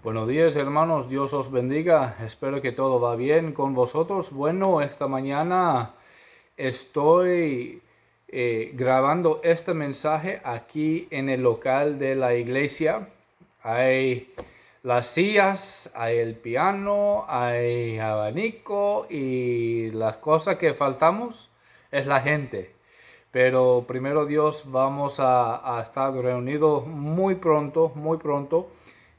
Buenos días, hermanos, Dios os bendiga. Espero que todo va bien con vosotros. Bueno, esta mañana estoy grabando este mensaje aquí en el local de la iglesia. Hay las sillas, hay el piano, hay abanico y las cosas que faltamos es la gente. Pero primero Dios, vamos a estar reunidos muy pronto, muy pronto.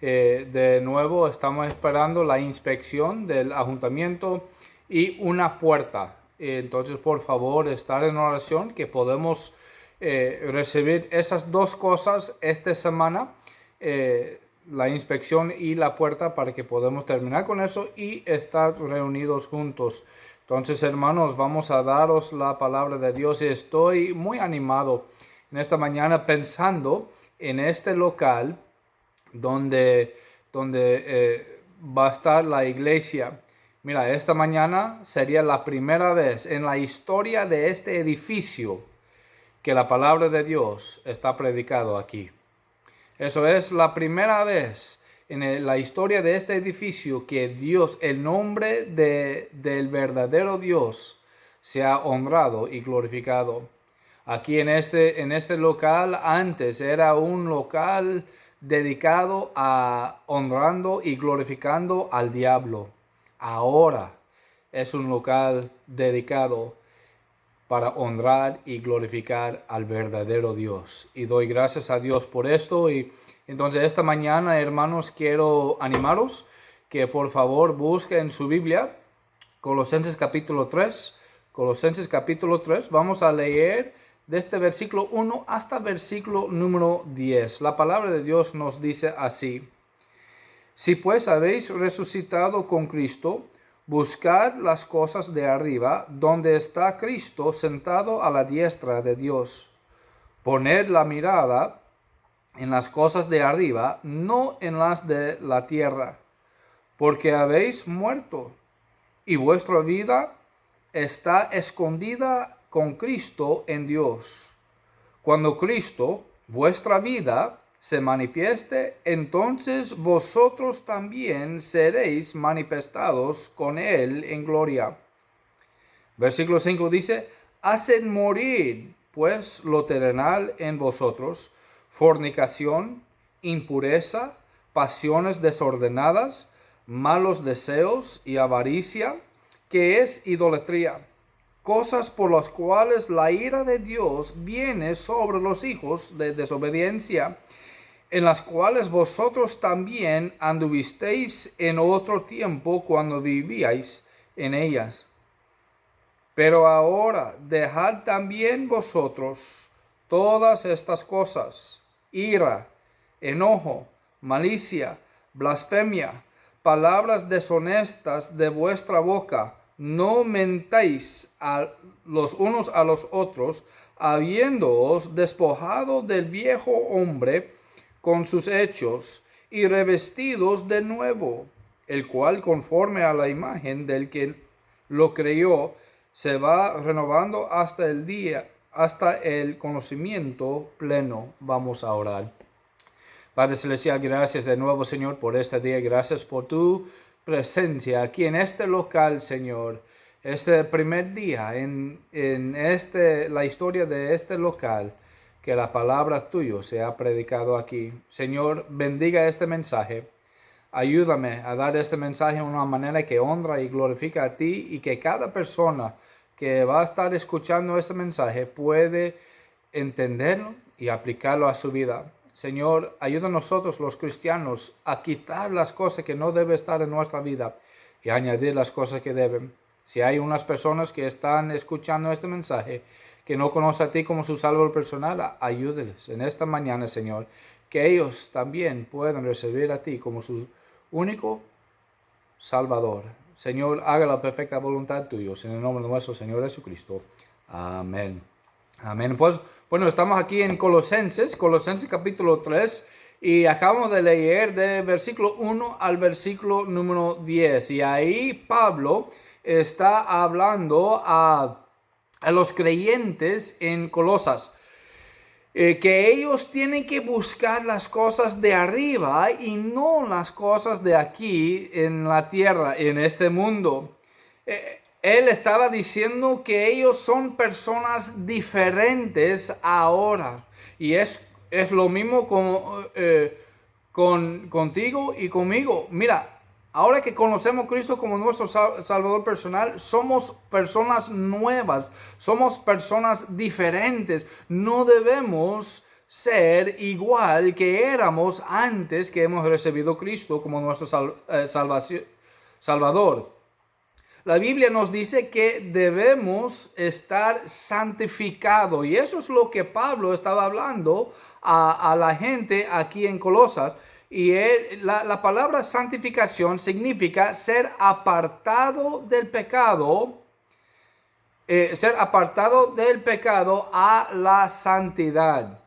De nuevo estamos esperando la inspección del ayuntamiento y una puerta. Entonces, por favor, estar en oración que podemos recibir esas dos cosas esta semana. La inspección y la puerta para que podamos terminar con eso y estar reunidos juntos. Entonces, hermanos, vamos a daros la palabra de Dios y estoy muy animado en esta mañana pensando en este local donde va a estar la iglesia. Mira, esta mañana sería la primera vez en la historia de este edificio que la palabra de Dios está predicado aquí. Eso es la primera vez en la historia de este edificio que Dios, el nombre del verdadero Dios, se ha honrado y glorificado. Aquí en este local antes era un local dedicado a honrando y glorificando al diablo. Ahora es un local dedicado para honrar y glorificar al verdadero Dios. Y doy gracias a Dios por esto. Y entonces esta mañana, hermanos, quiero animaros que por favor busquen su Biblia, Colosenses capítulo 3. Colosenses capítulo 3. Vamos a leer desde versículo 1 hasta versículo número 10. La palabra de Dios nos dice así: Si pues habéis resucitado con Cristo, buscad las cosas de arriba, donde está Cristo sentado a la diestra de Dios. Poned la mirada en las cosas de arriba, no en las de la tierra, porque habéis muerto, y vuestra vida está escondida con Cristo en Dios. Cuando Cristo, vuestra vida, se manifieste, entonces vosotros también seréis manifestados con Él en gloria. Versículo 5 dice: haced morir pues lo terrenal en vosotros, fornicación, impureza, pasiones desordenadas, malos deseos y avaricia, que es idolatría, cosas por las cuales la ira de Dios viene sobre los hijos de desobediencia, en las cuales vosotros también anduvisteis en otro tiempo cuando vivíais en ellas. Pero ahora dejad también vosotros todas estas cosas: ira, enojo, malicia, blasfemia, palabras deshonestas de vuestra boca. No mentáis los unos a los otros, habiéndoos despojado del viejo hombre con sus hechos, y revestidos de nuevo, el cual conforme a la imagen del que lo creyó, se va renovando hasta el conocimiento pleno. Vamos a orar. Padre Celestial, gracias de nuevo, Señor, por este día. Gracias por tu presencia aquí en este local, Señor. Este primer día en la historia de este local, que la palabra tuya se ha predicado aquí. Señor, bendiga este mensaje. Ayúdame a dar este mensaje de una manera que honra y glorifica a ti, y que cada persona que va a estar escuchando este mensaje puede entenderlo y aplicarlo a su vida. Señor, ayuda a nosotros los cristianos a quitar las cosas que no deben estar en nuestra vida y añadir las cosas que deben. Si hay unas personas que están escuchando este mensaje que no conocen a ti como su salvador personal, ayúdeles en esta mañana, Señor, que ellos también puedan recibir a ti como su único Salvador. Señor, haga la perfecta voluntad tuya, en el nombre de nuestro Señor Jesucristo. Amén. Amén. Pues, bueno, estamos aquí en Colosenses capítulo 3, y acabamos de leer de versículo 1 al versículo número 10. Y ahí Pablo está hablando a los creyentes en Colosas. que ellos tienen que buscar las cosas de arriba y no las cosas de aquí en la tierra, en este mundo. Él estaba diciendo que ellos son personas diferentes ahora. Y es lo mismo contigo y conmigo. Mira, ahora que conocemos a Cristo como nuestro Salvador personal, somos personas nuevas, somos personas diferentes. No debemos ser igual que éramos antes que hemos recibido a Cristo como nuestro Salvador. La Biblia nos dice que debemos estar santificados, y eso es lo que Pablo estaba hablando a la gente aquí en Colosas. Y la palabra santificación significa ser apartado del pecado, a la santidad.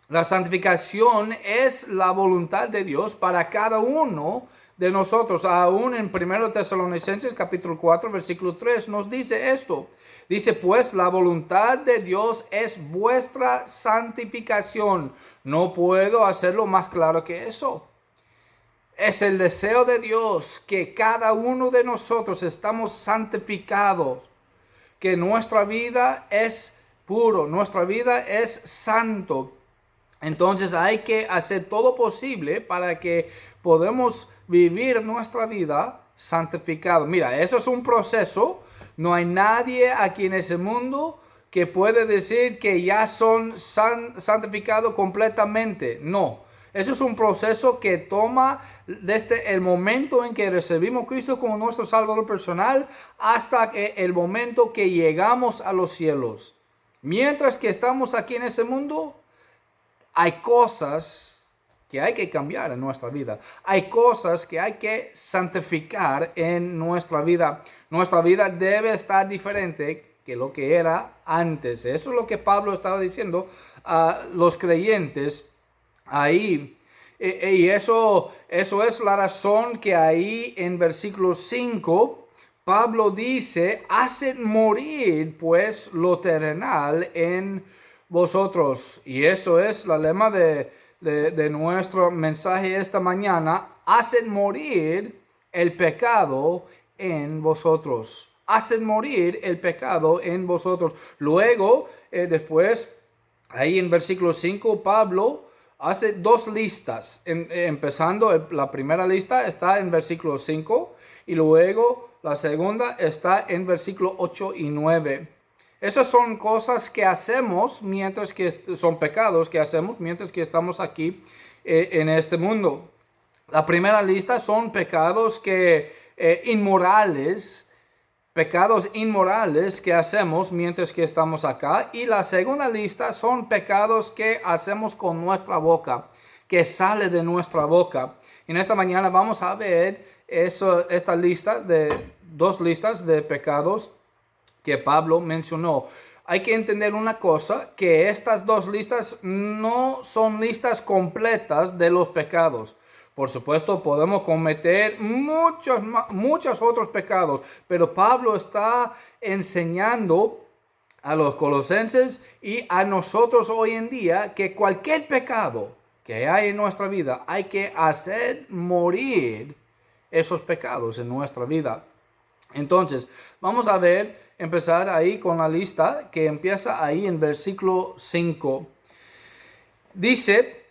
La santificación es la voluntad de Dios para cada uno de nosotros. Aún en 1 Tesalonicenses capítulo 4 versículo 3 nos dice esto. Dice, pues la voluntad de Dios es vuestra santificación. No puedo hacerlo más claro que eso. Es el deseo de Dios que cada uno de nosotros estamos santificados, que nuestra vida es puro, nuestra vida es santo. Entonces hay que hacer todo posible para que podamos vivir nuestra vida santificado. Mira, eso es un proceso. No hay nadie aquí en ese mundo que puede decir que ya son santificados completamente. No. Eso es un proceso que toma desde el momento en que recibimos a Cristo como nuestro Salvador personal hasta el momento que llegamos a los cielos. Mientras que estamos aquí en ese mundo, hay cosas que hay que cambiar en nuestra vida. Hay cosas que hay que santificar en nuestra vida. Nuestra vida debe estar diferente que lo que era antes. Eso es lo que Pablo estaba diciendo a los creyentes ahí. Y eso es la razón que ahí en versículo 5 Pablo dice, haced morir pues lo terrenal en vosotros. Y eso es la lema de nuestro mensaje esta mañana. Haced morir el pecado en vosotros. Haced morir el pecado en vosotros. Luego, después, ahí en versículo 5, Pablo hace dos listas. Empezando, la primera lista está en versículo 5 y luego la segunda está en versículo 8 y 9. Esas son cosas que hacemos mientras que son pecados que hacemos mientras que estamos aquí en este mundo. La primera lista son pecados inmorales que hacemos mientras que estamos acá. Y la segunda lista son pecados que hacemos con nuestra boca, que sale de nuestra boca. En esta mañana vamos a ver esta lista dos listas de pecados que Pablo mencionó. Hay que entender una cosa, que estas dos listas no son listas completas de los pecados. Por supuesto, podemos cometer muchos otros pecados, pero Pablo está enseñando a los colosenses y a nosotros hoy en día que cualquier pecado que hay en nuestra vida, hay que hacer morir esos pecados en nuestra vida. Entonces, vamos a empezar ahí con la lista que empieza ahí en versículo 5. Dice,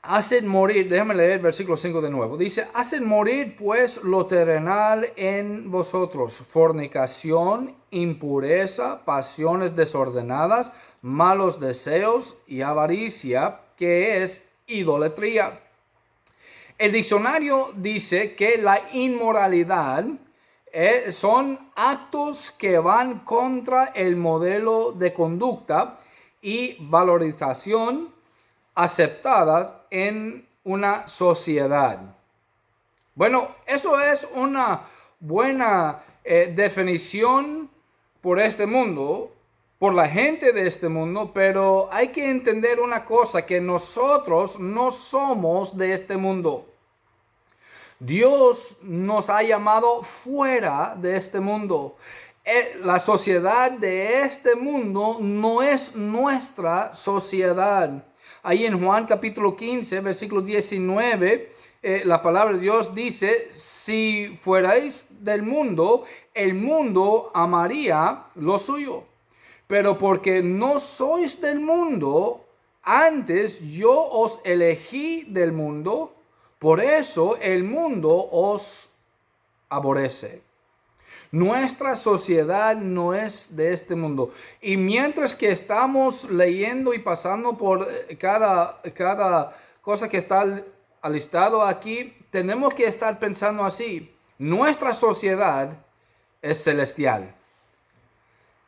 haced morir, déjame leer versículo 5 de nuevo. Dice, haced morir pues lo terrenal en vosotros, fornicación, impureza, pasiones desordenadas, malos deseos y avaricia, que es idolatría. El diccionario dice que la inmoralidad son actos que van contra el modelo de conducta y valorización aceptadas en una sociedad. Bueno, eso es una buena definición por este mundo, por la gente de este mundo, pero hay que entender una cosa, que nosotros no somos de este mundo. Dios nos ha llamado fuera de este mundo. la sociedad de este mundo no es nuestra sociedad. Ahí en Juan capítulo 15, versículo 19, la palabra de Dios dice, si fuerais del mundo, el mundo amaría lo suyo. Pero porque no sois del mundo, antes yo os elegí del mundo, por eso el mundo os aborrece. Nuestra sociedad no es de este mundo. Y mientras que estamos leyendo y pasando por cada cosa que está alistado aquí, tenemos que estar pensando así. Nuestra sociedad es celestial.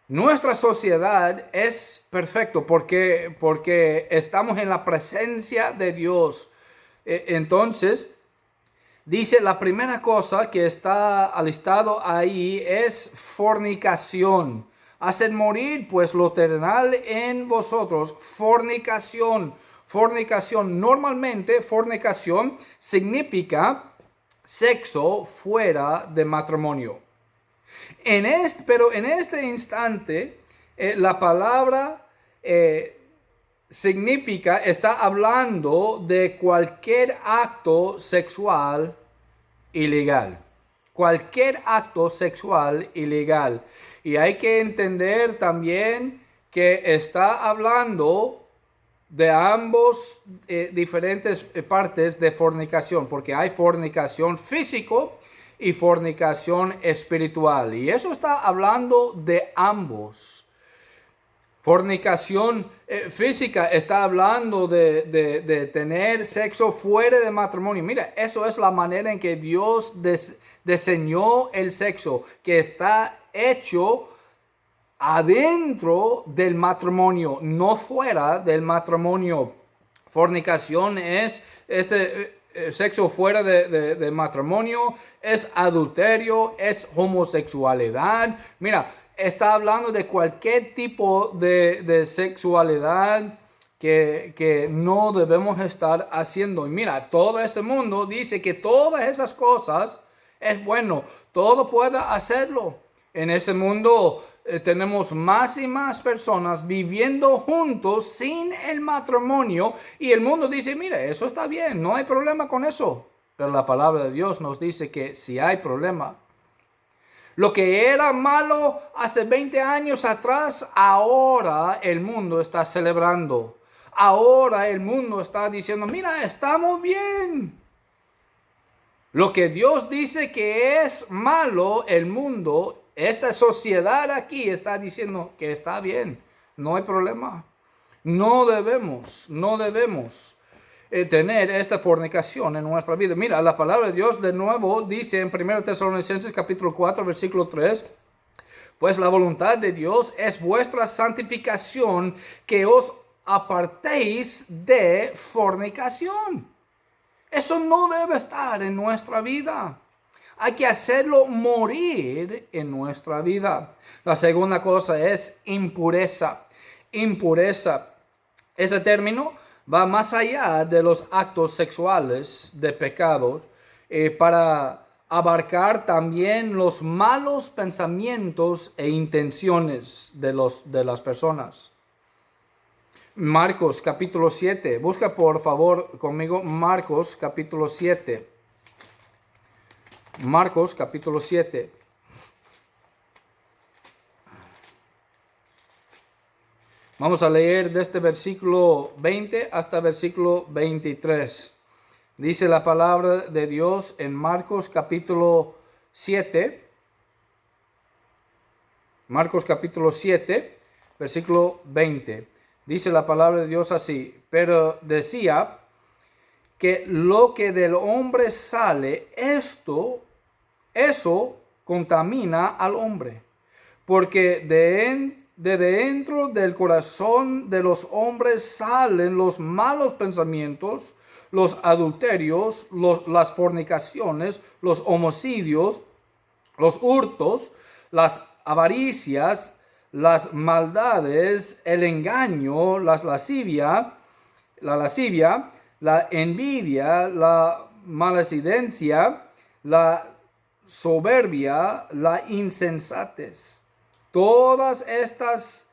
Nuestra sociedad es perfecta porque estamos en la presencia de Dios. Entonces, dice la primera cosa que está alistado ahí es fornicación. Haced morir pues lo terrenal en vosotros. Fornicación. Fornicación. Normalmente fornicación significa sexo fuera de matrimonio. Pero en este instante la palabra está hablando de cualquier acto sexual ilegal. Cualquier acto sexual ilegal. Y hay que entender también que está hablando de ambos diferentes partes de fornicación, porque hay fornicación físico y fornicación espiritual. Y eso está hablando de ambos. Fornicación física está hablando de tener sexo fuera de matrimonio. Mira, eso es la manera en que Dios diseñó el sexo, que está hecho adentro del matrimonio, no fuera del matrimonio. Fornicación es sexo fuera de matrimonio, es adulterio, es homosexualidad. Mira, está hablando de cualquier tipo de sexualidad que no debemos estar haciendo. Y mira, todo este mundo dice que todas esas cosas es bueno. Todo puede hacerlo. En ese mundo tenemos más y más personas viviendo juntos sin el matrimonio. Y el mundo dice, mira, eso está bien, no hay problema con eso. Pero la palabra de Dios nos dice que si hay problema. Lo que era malo hace 20 años atrás, ahora el mundo está celebrando. Ahora el mundo está diciendo, mira, estamos bien. Lo que Dios dice que es malo, el mundo, esta sociedad aquí está diciendo que está bien. No hay problema. No debemos tener esta fornicación en nuestra vida. Mira, la palabra de Dios de nuevo dice en 1 Tesalonicenses capítulo 4, versículo 3, pues la voluntad de Dios es vuestra santificación, que os apartéis de fornicación. Eso no debe estar en nuestra vida. Hay que hacerlo morir en nuestra vida. La segunda cosa es impureza. Impureza. Ese término va más allá de los actos sexuales de pecado para abarcar también los malos pensamientos e intenciones de las personas. Marcos capítulo 7. Busca por favor conmigo Marcos capítulo 7. Marcos capítulo 7. Vamos a leer desde versículo 20 hasta versículo 23. Dice la palabra de Dios en Marcos capítulo 7. Marcos capítulo 7, versículo 20. Dice la palabra de Dios así: pero decía que lo que del hombre sale, eso contamina al hombre, porque de dentro del corazón de los hombres salen los malos pensamientos, los adulterios, las fornicaciones, los homicidios, los hurtos, las avaricias, las maldades, el engaño, la lascivia, la envidia, la maledicencia, la soberbia, la insensatez. Todas estas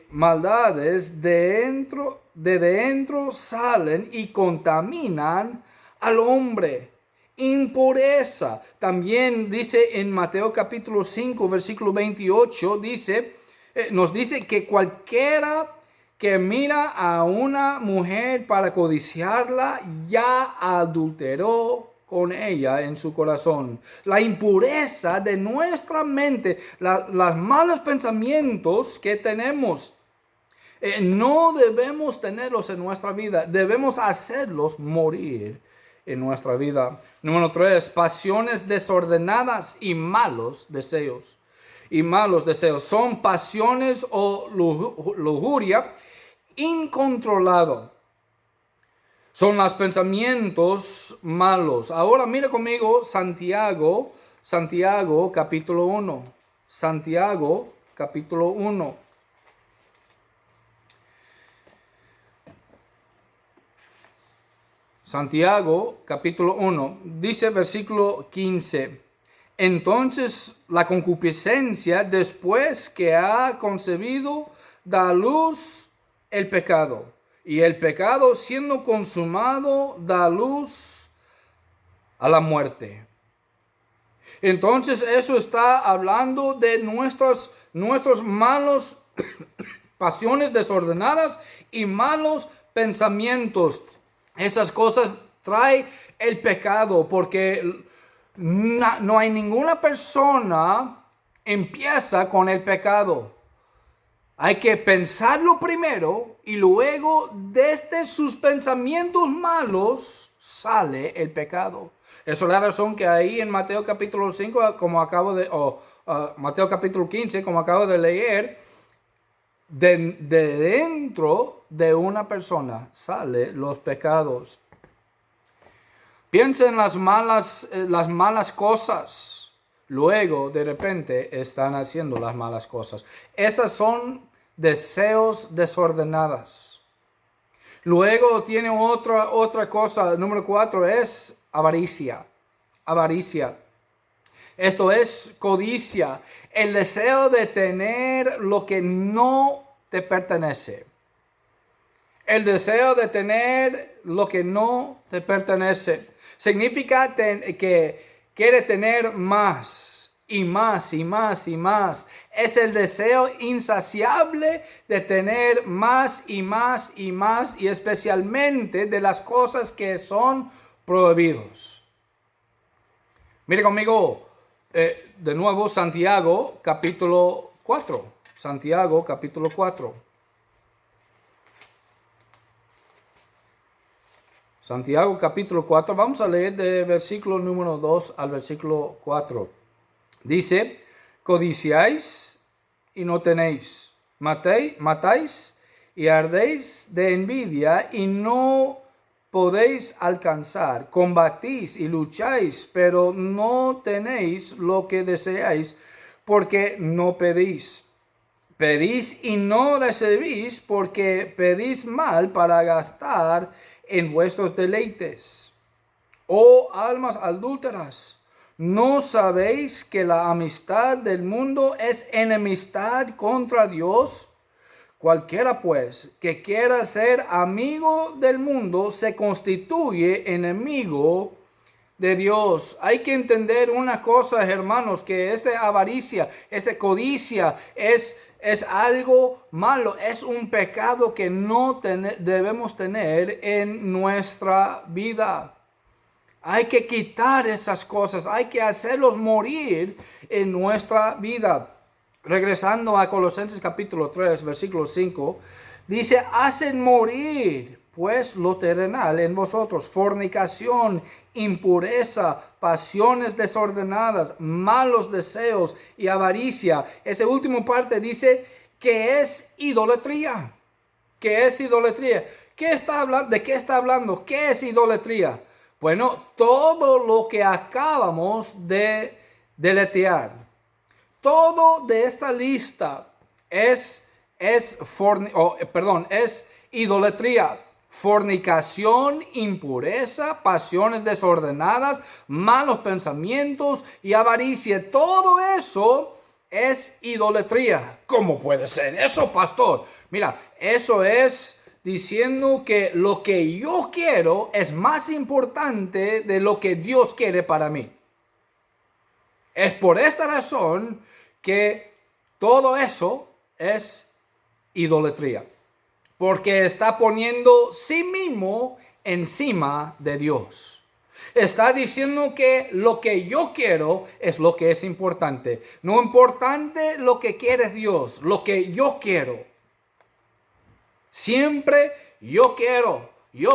maldades de dentro salen y contaminan al hombre. Impureza. También dice en Mateo capítulo 5, versículo 28, nos dice que cualquiera que mira a una mujer para codiciarla, ya adulteró con ella en su corazón. La impureza de nuestra mente, los malos pensamientos que tenemos, no debemos tenerlos en nuestra vida, debemos hacerlos morir en nuestra vida. Número 3, pasiones desordenadas y malos deseos. Son pasiones o lujuria incontrolado. Son los pensamientos malos. Ahora mira conmigo Santiago capítulo 1. Santiago capítulo 1. Santiago capítulo 1 dice versículo 15. Entonces la concupiscencia, después que ha concebido, da a luz el pecado. Y el pecado, siendo consumado, da luz a la muerte. Entonces eso está hablando de nuestros malos pasiones desordenadas y malos pensamientos. Esas cosas trae el pecado, porque no hay ninguna persona empieza con el pecado. Hay que pensarlo primero y luego desde sus pensamientos malos sale el pecado. Esa es la razón que ahí en Mateo capítulo 5, Mateo capítulo 15, como acabo de leer, de dentro de una persona salen los pecados. Piensa en las malas cosas. Luego, de repente, están haciendo las malas cosas. Esas son deseos desordenados. Luego tiene otra cosa. Número 4 es avaricia. Avaricia. Esto es codicia. El deseo de tener lo que no te pertenece. El deseo de tener lo que no te pertenece. Significa que quiere tener más y más y más y más. Es el deseo insaciable de tener más y más y más, y especialmente de las cosas que son prohibidos. Mire conmigo de nuevo Santiago capítulo 4. Santiago capítulo 4. Santiago capítulo 4, vamos a leer de versículo número 2 al versículo 4. Dice, codiciáis y no tenéis, matáis y ardéis de envidia y no podéis alcanzar, combatís y lucháis, pero no tenéis lo que deseáis, porque no pedís. Pedís y no recibís, porque pedís mal para gastar en vuestros deleites. Oh almas adúlteras, ¿no sabéis que la amistad del mundo es enemistad contra Dios? Cualquiera pues que quiera ser amigo del mundo se constituye enemigo de Dios. Hay que entender una cosa, hermanos, que esta avaricia, esta codicia es algo malo, es un pecado que no debemos tener en nuestra vida. Hay que quitar esas cosas, hay que hacerlos morir en nuestra vida. Regresando a Colosenses capítulo 3, versículo 5, dice, hacen morir pues lo terrenal en vosotros, fornicación, impureza, pasiones desordenadas, malos deseos y avaricia. Esa última parte dice que es idolatría. ¿Qué es idolatría? ¿De qué está hablando? ¿Qué es idolatría? Bueno, todo lo que acabamos de deletrear. Todo de esta lista es idolatría. Fornicación, impureza, pasiones desordenadas, malos pensamientos y avaricia. Todo eso es idolatría. ¿Cómo puede ser eso, pastor? Mira, eso es diciendo que lo que yo quiero es más importante de lo que Dios quiere para mí. Es por esta razón que todo eso es idolatría. Porque está poniendo sí mismo encima de Dios. Está diciendo que lo que yo quiero es lo que es importante. No importante lo que quiere Dios, lo que yo quiero. Siempre yo quiero, yo.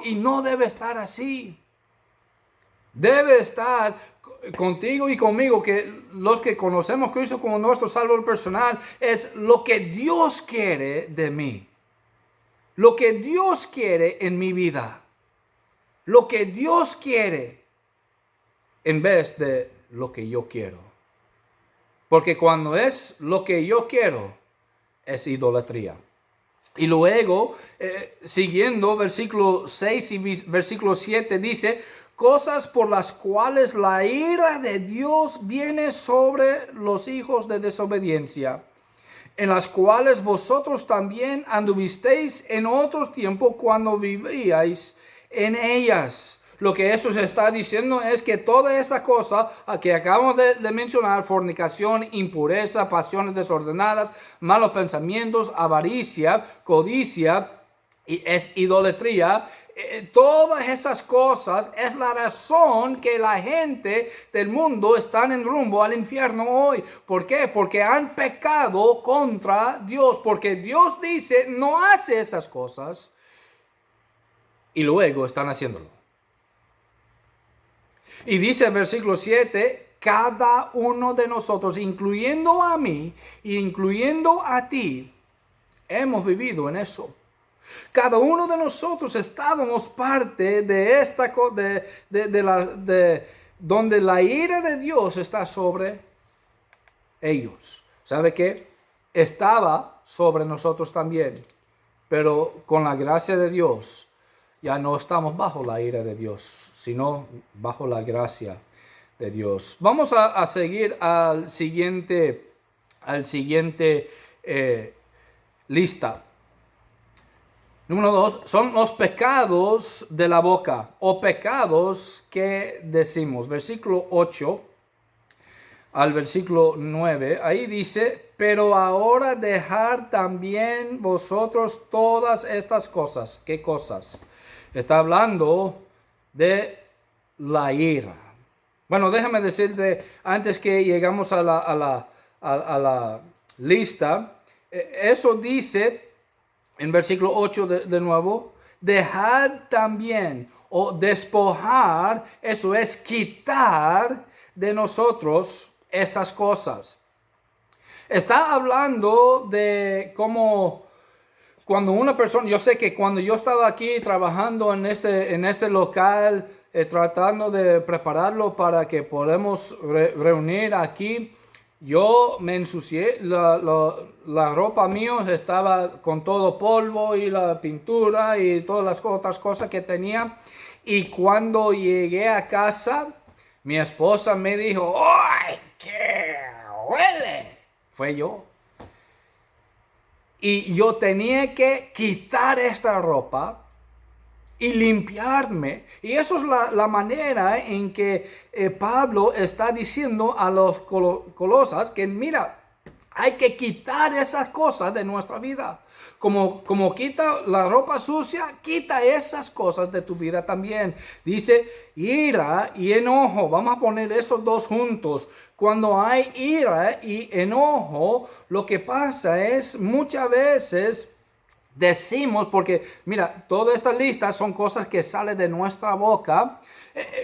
Y no debe estar así. Debe estar contigo y conmigo, que los que conocemos a Cristo como nuestro Salvador personal, es lo que Dios quiere de mí. Lo que Dios quiere en mi vida. Lo que Dios quiere en vez de lo que yo quiero. Porque cuando es lo que yo quiero, es idolatría. Y luego, siguiendo versículo 6 y versículo 7, dice: cosas por las cuales la ira de Dios viene sobre los hijos de desobediencia, en las cuales vosotros también anduvisteis en otro tiempo cuando vivíais en ellas. Lo que eso se está diciendo es que toda esa cosa que acabamos de mencionar, fornicación, impureza, pasiones desordenadas, malos pensamientos, avaricia, codicia, y es idolatría. Todas esas cosas es la razón que la gente del mundo están en rumbo al infierno hoy. ¿Por qué? Porque han pecado contra Dios. Porque Dios dice no hace esas cosas y luego están haciéndolo. Y dice el versículo 7, cada uno de nosotros, incluyendo a mí e incluyendo a ti, hemos vivido en eso. Cada uno de nosotros estábamos parte de esta donde la ira de Dios está sobre ellos. ¿Sabe qué? Estaba sobre nosotros también, pero con la gracia de Dios ya no estamos bajo la ira de Dios, sino bajo la gracia de Dios. Vamos a seguir al siguiente lista. Número 2, son los pecados de la boca o pecados que decimos. Versículo 8 al versículo 9, ahí dice: pero ahora dejad también vosotros todas estas cosas. ¿Qué cosas? Está hablando de la ira. Bueno, déjame decirte, antes que llegamos a la lista, eso dice en versículo 8 de nuevo: dejad también, o despojar, eso es quitar de nosotros esas cosas. Está hablando de cómo cuando una persona, yo sé que cuando yo estaba aquí trabajando en este local, tratando de prepararlo para que podamos reunir aquí, yo me ensucié, la ropa mía estaba con todo polvo y la pintura y todas las otras cosas que tenía. Y cuando llegué a casa, mi esposa me dijo: ¡ay, qué huele! Fue yo. Y yo tenía que quitar esta ropa y limpiarme. Y eso es la manera en que Pablo está diciendo a los colosas que mira, hay que quitar esas cosas de nuestra vida. Como quita la ropa sucia, quita esas cosas de tu vida también. Dice ira y enojo. Vamos a poner esos dos juntos. Cuando hay ira y enojo, lo que pasa es muchas veces decimos, porque mira, toda esta lista son cosas que salen de nuestra boca.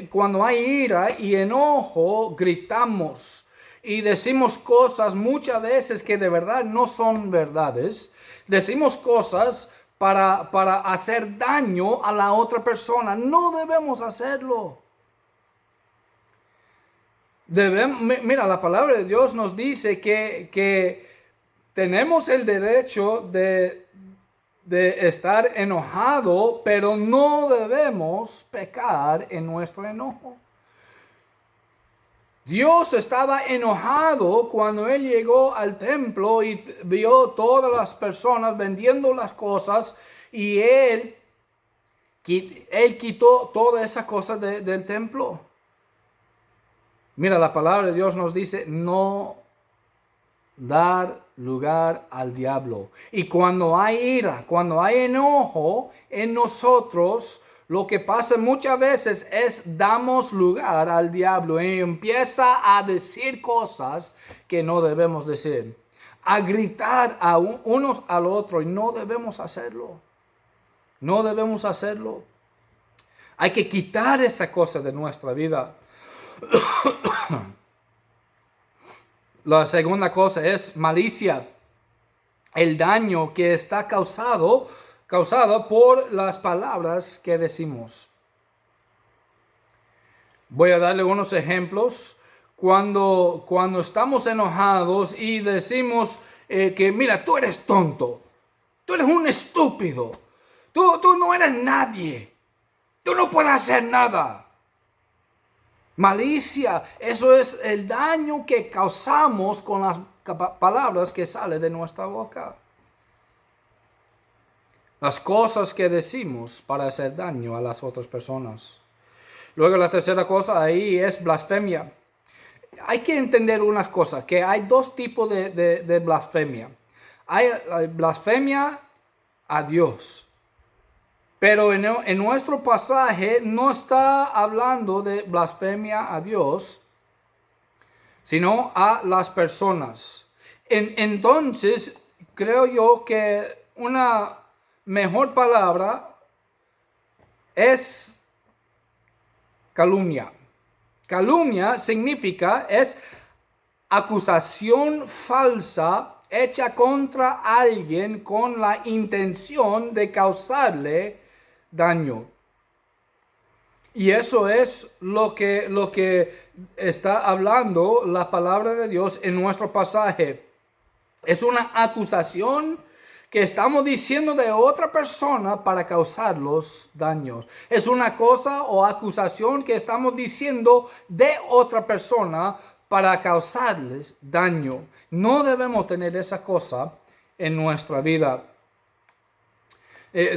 Cuando hay ira y enojo, gritamos y decimos cosas muchas veces que de verdad no son verdades. Decimos cosas para hacer daño a la otra persona. No debemos hacerlo. Mira, la palabra de Dios nos dice que tenemos el derecho de estar enojado, pero no debemos pecar en nuestro enojo. Dios estaba enojado cuando Él llegó al templo y vio todas las personas vendiendo las cosas y Él quitó todas esas cosas del templo. Mira, la palabra de Dios nos dice no dar lugar al diablo. Y cuando hay ira, cuando hay enojo en nosotros, lo que pasa muchas veces es damos lugar al diablo y empieza a decir cosas que no debemos decir, a gritar a unos al otro y no debemos hacerlo. No debemos hacerlo. Hay que quitar esa cosa de nuestra vida. La segunda cosa es malicia. El daño que está causado por las palabras que decimos. Voy a darle unos ejemplos. Cuando estamos enojados y decimos que mira, tú eres tonto, tú eres un estúpido, tú no eres nadie, tú no puedes hacer nada. Malicia, eso es el daño que causamos con las palabras que salen de nuestra boca. Las cosas que decimos para hacer daño a las otras personas. Luego la tercera cosa ahí es blasfemia. Hay que entender unas cosas, que hay dos tipos de blasfemia. Hay blasfemia a Dios. Pero en nuestro pasaje no está hablando de blasfemia a Dios, sino a las personas. Entonces, creo yo que una mejor palabra es calumnia. Calumnia significa, es acusación falsa hecha contra alguien con la intención de causarle daño. Y eso es lo que está hablando la palabra de Dios en nuestro pasaje. Es una acusación que estamos diciendo de otra persona para causarlos daños. Es una cosa o acusación que estamos diciendo de otra persona para causarles daño. No debemos tener esa cosa en nuestra vida.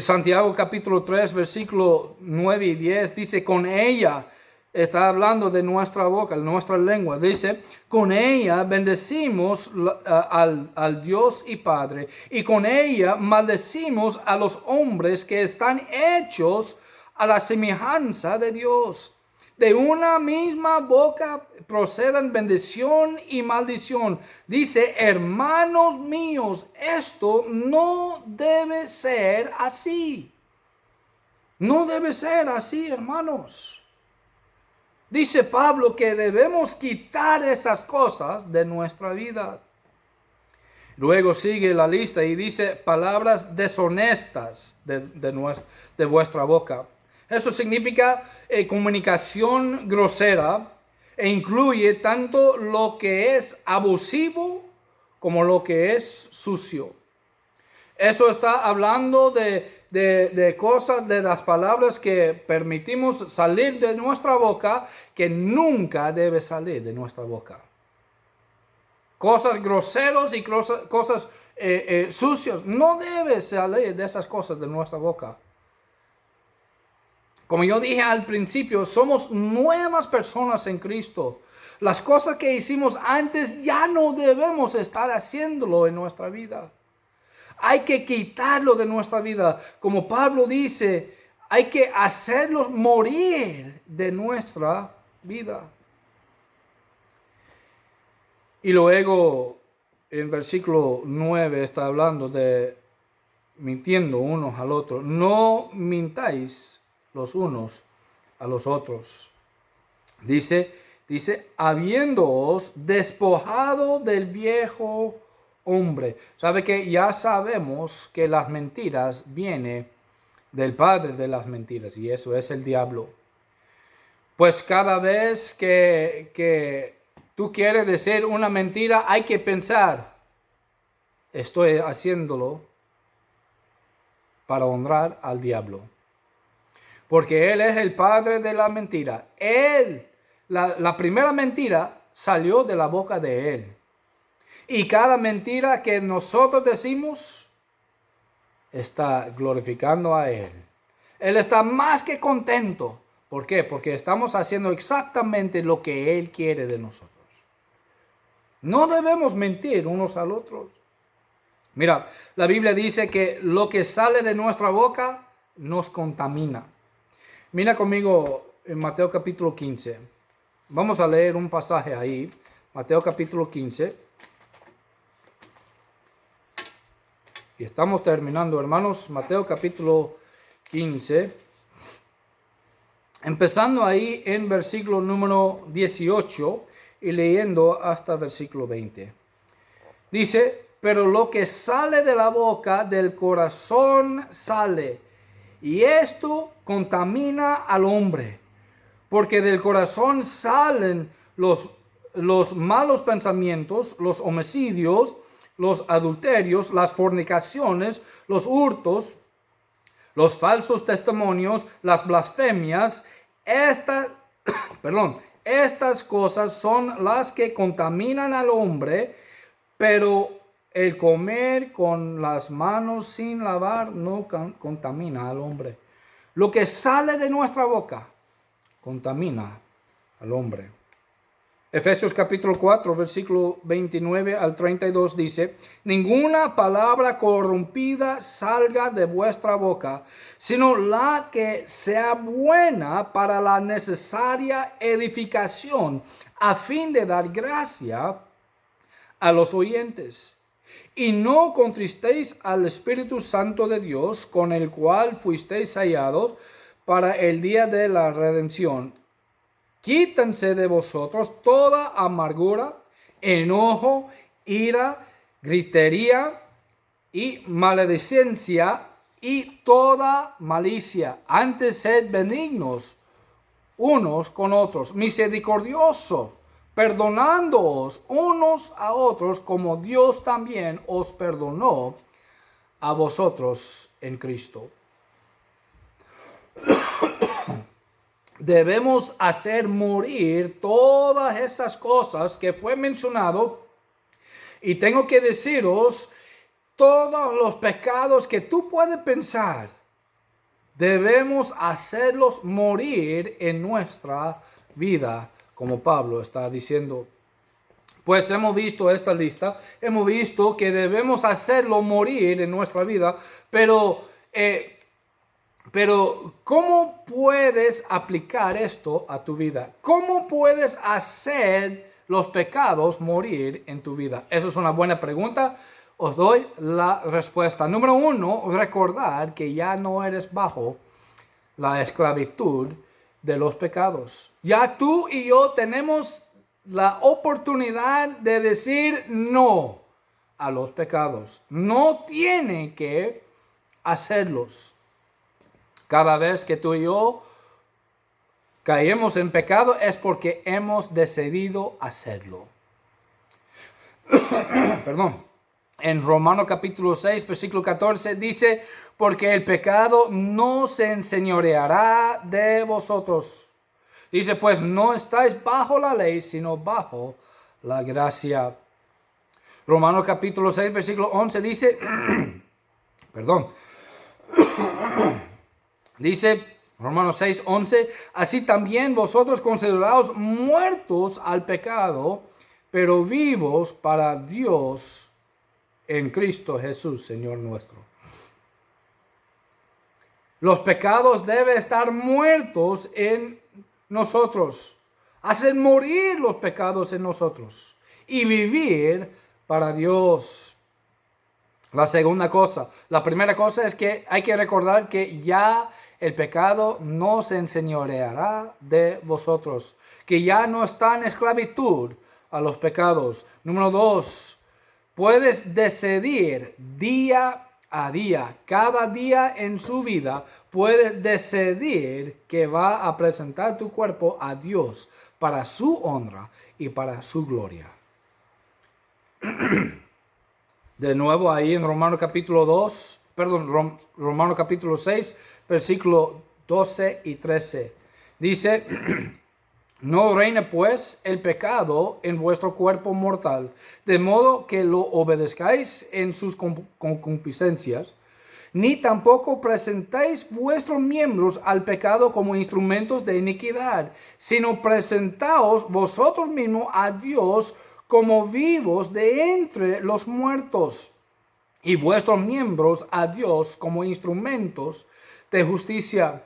Santiago capítulo 3, versículo 9 y 10 dice, con ella, está hablando de nuestra boca, nuestra lengua, dice, con ella bendecimos al Dios y Padre, y con ella maldecimos a los hombres que están hechos a la semejanza de Dios. De una misma boca proceden bendición y maldición. Dice, hermanos míos, esto no debe ser así. No debe ser así, hermanos. Dice Pablo que debemos quitar esas cosas de nuestra vida. Luego sigue la lista y dice palabras deshonestas de vuestra boca. Eso significa comunicación grosera e incluye tanto lo que es abusivo como lo que es sucio. Eso está hablando de cosas, de las palabras que permitimos salir de nuestra boca que nunca debe salir de nuestra boca. Cosas groseras y cosas sucias. No debe salir de esas cosas de nuestra boca. Como yo dije al principio, somos nuevas personas en Cristo. Las cosas que hicimos antes ya no debemos estar haciéndolo en nuestra vida. Hay que quitarlo de nuestra vida. Como Pablo dice, hay que hacerlos morir de nuestra vida. Y luego en versículo 9 está hablando de mintiendo unos al otro. No mintáis los unos a los otros. Dice, habiéndoos despojado del viejo hombre. Sabe que ya sabemos que las mentiras vienen del padre de las mentiras y eso es el diablo. Pues cada vez que tú quieres decir una mentira, hay que pensar, estoy haciéndolo para honrar al diablo. Porque él es el padre de la mentira. La primera mentira salió de la boca de Él. Y cada mentira que nosotros decimos está glorificando a Él. Él está más que contento. ¿Por qué? Porque estamos haciendo exactamente lo que Él quiere de nosotros. No debemos mentir unos al otros. Mira, la Biblia dice que lo que sale de nuestra boca nos contamina. Mira conmigo en Mateo capítulo 15. Vamos a leer un pasaje ahí. Mateo capítulo 15. Y estamos terminando, hermanos. Mateo capítulo 15. Empezando ahí en versículo número 18 y leyendo hasta versículo 20. Dice, pero lo que sale de la boca del corazón sale, y esto contamina al hombre, porque del corazón salen los malos pensamientos, los homicidios, los adulterios, las fornicaciones, los hurtos, los falsos testimonios, las blasfemias. Estas cosas son las que contaminan al hombre, pero el comer con las manos sin lavar no contamina al hombre. Lo que sale de nuestra boca contamina al hombre. Efesios capítulo 4, versículo 29 al 32 dice, ninguna palabra corrompida salga de vuestra boca, sino la que sea buena para la necesaria edificación, a fin de dar gracia a los oyentes. Y no contristéis al Espíritu Santo de Dios, con el cual fuisteis sellados para el día de la redención. Quítense de vosotros toda amargura, enojo, ira, gritería y maledicencia y toda malicia. Antes sed benignos unos con otros, misericordiosos, perdonándoos unos a otros, como Dios también os perdonó a vosotros en Cristo. Debemos hacer morir todas estas cosas que fue mencionado. Y tengo que deciros, todos los pecados que tú puedes pensar, debemos hacerlos morir en nuestra vida, como Pablo está diciendo. Pues hemos visto esta lista, hemos visto que debemos hacerlo morir en nuestra vida, pero ¿cómo puedes aplicar esto a tu vida? ¿Cómo puedes hacer los pecados morir en tu vida? Esa es una buena pregunta. Os doy la respuesta. Número 1, recordar que ya no eres bajo la esclavitud de los pecados. Ya tú y yo tenemos la oportunidad de decir no a los pecados. No tiene que hacerlos. Cada vez que tú y yo caemos en pecado es porque hemos decidido hacerlo. Perdón. En Romanos capítulo 6, versículo 14 dice, porque el pecado no se enseñoreará de vosotros. Dice, pues no estáis bajo la ley, sino bajo la gracia. Romanos capítulo 6, versículo 11 dice, perdón. Dice Romanos 6, 11, así también vosotros consideraos muertos al pecado, pero vivos para Dios en Cristo Jesús, Señor nuestro. Los pecados deben estar muertos en nosotros. Hacer morir los pecados en nosotros y vivir para Dios. La segunda cosa, la primera cosa es que hay que recordar que ya el pecado no se enseñoreará de vosotros, que ya no está en esclavitud a los pecados. Número 2, puedes decidir día a día, cada día en su vida, puedes decidir que va a presentar tu cuerpo a Dios para su honra y para su gloria. De nuevo ahí en Romanos capítulo 6, versículo 12 y 13. Dice, No reine pues el pecado en vuestro cuerpo mortal, de modo que lo obedezcáis en sus concupiscencias, ni tampoco presentéis vuestros miembros al pecado como instrumentos de iniquidad, sino presentaos vosotros mismos a Dios como vivos de entre los muertos, y vuestros miembros a Dios como instrumentos de justicia.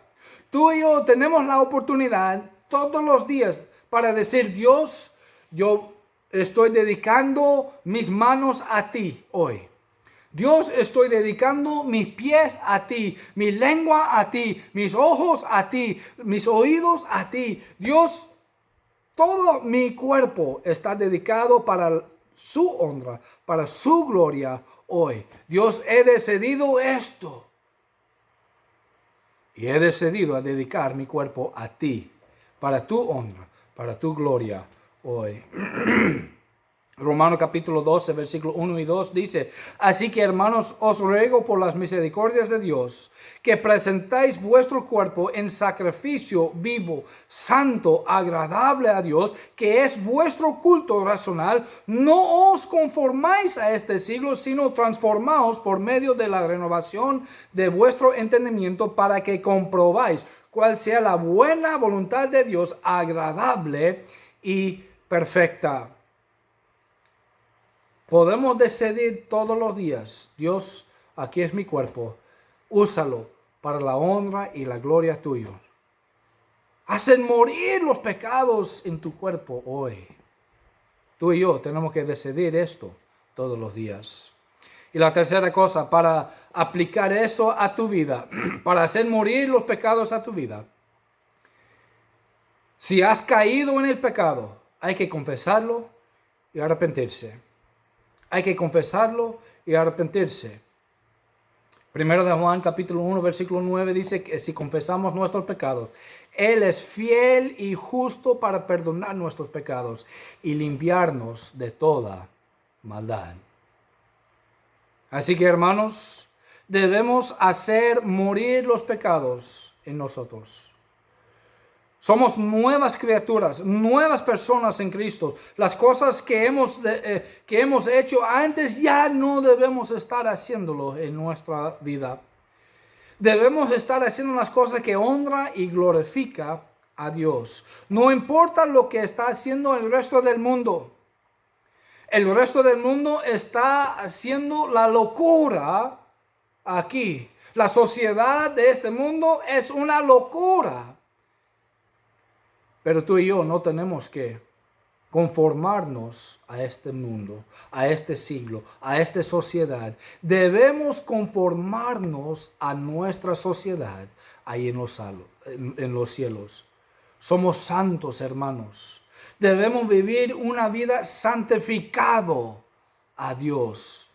Tú y yo tenemos la oportunidad todos los días para decir: Dios, yo estoy dedicando mis manos a ti hoy. Dios, estoy dedicando mis pies a ti, mi lengua a ti, mis ojos a ti, mis oídos a ti. Dios, todo mi cuerpo está dedicado para su honra, para su gloria hoy. Dios, he decidido esto. Y he decidido a dedicar mi cuerpo a ti, para tu honra, para tu gloria hoy. Romanos capítulo 12, versículo 1 y 2 dice: así que, hermanos, os ruego por las misericordias de Dios, que presentéis vuestro cuerpo en sacrificio vivo, santo, agradable a Dios, que es vuestro culto racional. No os conformáis a este siglo, sino transformaos por medio de la renovación de vuestro entendimiento, para que comprobáis cuál sea la buena voluntad de Dios, agradable y perfecta. Podemos decidir todos los días: Dios, aquí es mi cuerpo, úsalo para la honra y la gloria tuya. Hacen morir los pecados en tu cuerpo hoy. Tú y yo tenemos que decidir esto todos los días. Y la tercera cosa, para aplicar eso a tu vida, para hacer morir los pecados a tu vida. Si has caído en el pecado, hay que confesarlo y arrepentirse. Hay que confesarlo y arrepentirse. Primero de Juan capítulo 1 versículo 9 dice que si confesamos nuestros pecados, Él es fiel y justo para perdonar nuestros pecados y limpiarnos de toda maldad. Así que, hermanos, debemos hacer morir los pecados en nosotros. Somos nuevas criaturas, nuevas personas en Cristo. Las cosas que hemos hecho antes ya no debemos estar haciéndolo en nuestra vida. Debemos estar haciendo las cosas que honra y glorifica a Dios. No importa lo que está haciendo el resto del mundo. El resto del mundo está haciendo la locura aquí. La sociedad de este mundo es una locura. Pero tú y yo no tenemos que conformarnos a este mundo, a este siglo, a esta sociedad. Debemos conformarnos a nuestra sociedad ahí en los cielos. Somos santos, hermanos. Debemos vivir una vida santificado a Dios.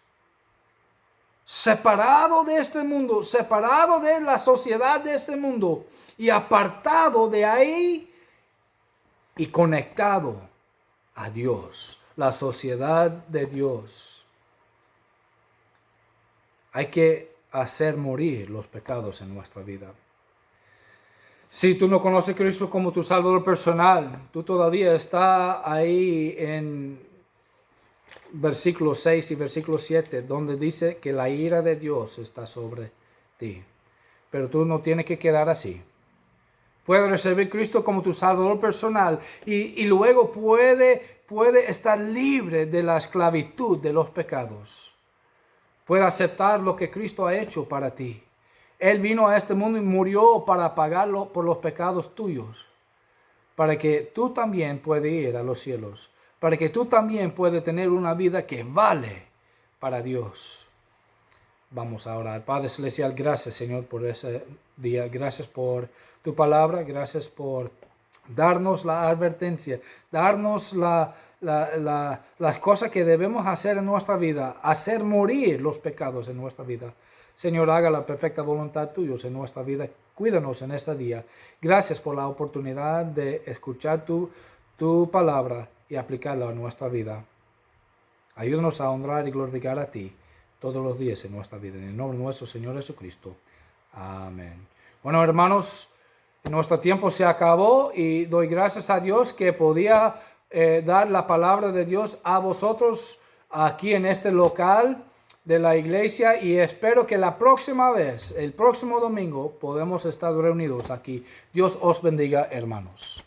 Separado de este mundo, separado de la sociedad de este mundo y apartado de ahí y conectado a Dios, la sociedad de Dios. Hay que hacer morir los pecados en nuestra vida. Si tú no conoces a Cristo como tu Salvador personal, tú todavía estás ahí en versículo 6 y versículo 7, donde dice que la ira de Dios está sobre ti. Pero tú no tienes que quedar así. Puede recibir a Cristo como tu Salvador personal y luego puede estar libre de la esclavitud de los pecados. Puede aceptar lo que Cristo ha hecho para ti. Él vino a este mundo y murió para pagarlo por los pecados tuyos, para que tú también puedas ir a los cielos, para que tú también puedas tener una vida que vale para Dios. Vamos a orar. Padre Celestial, gracias, Señor, por ese día. Gracias por tu palabra. Gracias por darnos la advertencia, darnos las cosas que debemos hacer en nuestra vida, hacer morir los pecados en nuestra vida. Señor, haga la perfecta voluntad tuya en nuestra vida. Cuídanos en este día. Gracias por la oportunidad de escuchar tu palabra y aplicarla a nuestra vida. Ayúdanos a honrar y glorificar a ti todos los días en nuestra vida. En el nombre de nuestro Señor Jesucristo. Amén. Bueno, hermanos, Nuestro tiempo se acabó y doy gracias a Dios que podía dar la palabra de Dios a vosotros aquí en este local de la iglesia, y espero que la próxima vez, el próximo domingo, podemos estar reunidos aquí. Dios os bendiga, hermanos.